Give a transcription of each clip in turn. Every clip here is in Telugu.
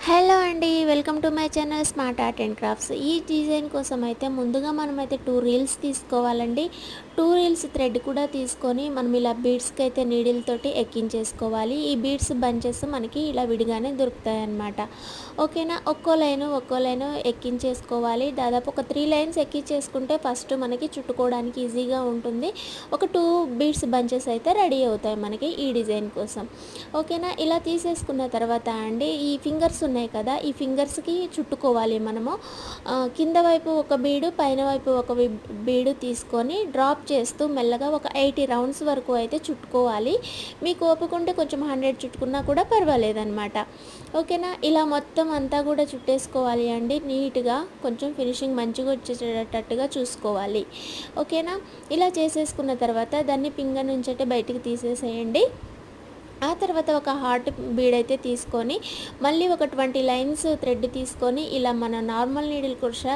హలో అండి, welcome to my channel smart art and crafts. ఈ డిజైన్ కోసం అయితే ముందుగా మనమైతే 2 రీల్స్ తీసుకోవాలండి. 2 రీల్స్ థ్రెడ్ కూడా తీసుకొని మనం ఇలా బీడ్స్కి అయితే నీడిల్ తోటి ఎక్కించేసుకోవాలి. ఈ బీడ్స్ బంచెస్ మనకి ఇలా విడిగానే దొరుకుతాయి అన్నమాట. ఓకేనా, ఒక్కో లైను ఎక్కించేసుకోవాలి. దాదాపు ఒక 3 లైన్స్ ఎక్కించేసుకుంటే ఫస్ట్ మనకి చుట్టుకోవడానికి ఈజీగా ఉంటుంది. ఒక 2 బీడ్స్ బంచెస్ అయితే రెడీ అవుతాయి మనకి ఈ డిజైన్ కోసం. ఓకేనా, ఇలా తీసేసుకున్న తర్వాత అండి, ఈ ఫింగర్స్ ఉన్నాయి కదా, ఈ ఫింగర్స్కి చుట్టుకోవాలి మనము. కింద వైపు ఒక బీడు, పైన వైపు ఒక బీడు తీసుకొని డ్రాప్ చేస్తూ మెల్లగా ఒక 80 రౌండ్స్ వరకు అయితే చుట్టుకోవాలి. మీకు ఓపుకుంటే కొంచెం 100 చుట్టుకున్నా కూడా పర్వాలేదన్నమాట. ఓకేనా, ఇలా మొత్తం అంతా కూడా చుట్టేసుకోవాలి అండి. నీట్గా కొంచెం ఫినిషింగ్ మంచిగా వచ్చేటట్టుగా చూసుకోవాలి. ఓకేనా, ఇలా చేసేసుకున్న తర్వాత దాన్ని ఫింగర్ నుంచి అయితే బయటికి తీసేసేయండి. ఆ తర్వాత ఒక హార్ట్ బీడ్ అయితే తీసుకొని మళ్ళీ ఒక 20 లైన్స్ థ్రెడ్ తీసుకొని ఇలా మన నార్మల్ నీడిల్ కుర్షా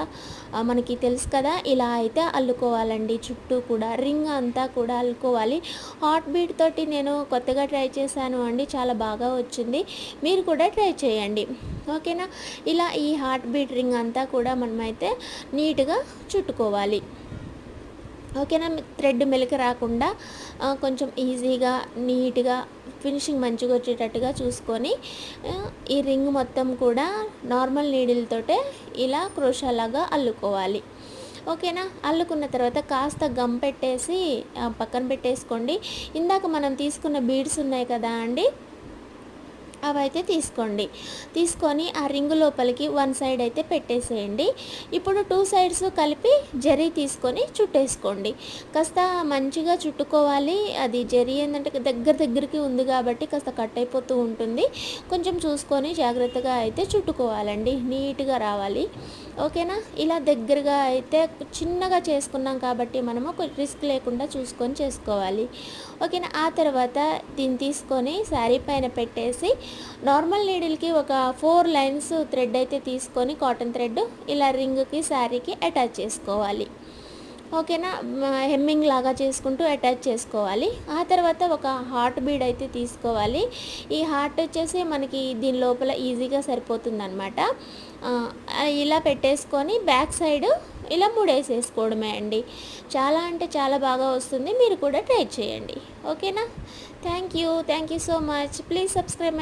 మనకి తెలుసు కదా, ఇలా అయితే అల్లుకోవాలండి. చుట్టూ కూడా రింగ్ అంతా కూడా అల్లుకోవాలి. హార్ట్ బీడ్ తోటి నేను కొత్తగా ట్రై చేశాను అండి, చాలా బాగా వచ్చింది. మీరు కూడా ట్రై చేయండి. ఓకేనా, ఇలా ఈ హార్ట్ బీడ్ రింగ్ అంతా కూడా మనమైతే నీట్గా చుట్టుకోవాలి. ఓకేనా, థ్రెడ్ మెలిక రాకుండా కొంచెం ఈజీగా నీట్గా ఫినిషింగ్ మంచిగా వచ్చేటట్టుగా చూసుకొని ఈ రింగ్ మొత్తం కూడా నార్మల్ నీడిల్ తోటే ఇలా క్రోషా లాగా అల్లుకోవాలి. ఓకేనా, అల్లుకున్న తర్వాత కాస్త గమ్ పెట్టేసి పక్కన పెట్టేసుకోండి. ఇందాక మనం తీసుకున్న బీడ్స్ ఉన్నాయి కదా అండి, అవైతే తీసుకొని ఆ రింగు లోపలికి 1 సైడ్ అయితే పెట్టేసేయండి. ఇప్పుడు 2 సైడ్స్ కలిపి జరీ తీసుకొని చుట్టేసుకోండి. కాస్త మంచిగా చుట్టుకోవాలి. అది జరీ ఏంటంటే దగ్గరికి ఉంది కాబట్టి కాస్త కట్ అయిపోతూ ఉంటుంది. కొంచెం చూసుకొని జాగ్రత్తగా అయితే చుట్టుకోవాలండి, నీట్గా రావాలి. ఓకేనా, ఇలా దగ్గరగా అయితే చిన్నగా చేసుకున్నాం కాబట్టి మనము రిస్క్ లేకుండా చూసుకొని చేసుకోవాలి. ఓకేనా, ఆ తర్వాత దీన్ని తీసుకొని శారీ పైన పెట్టేసి నార్మల్ నీడిల్కి ఒక 4 లైన్స్ థ్రెడ్ అయితే తీసుకొని కాటన్ థ్రెడ్ ఇలా రింగ్కి శారీకి అటాచ్ చేసుకోవాలి. ఓకేనా, హెమ్మింగ్ లాగా చేసుకుంటూ అటాచ్ చేసుకోవాలి. ఆ తర్వాత ఒక హార్ట్ బీడ్ అయితే తీసుకోవాలి. ఈ హార్ట్ వచ్చేసి మనకి దీని లోపల ఈజీగా సరిపోతుంది అనమాట. ఇలా పెట్టేసుకొని బ్యాక్ సైడ్ ఇలా ముడేసేసుకోవడమే అండి. చాలా అంటే చాలా బాగా వస్తుంది. మీరు కూడా ట్రై చేయండి. ఓకేనా, thank you so much. Please subscribe.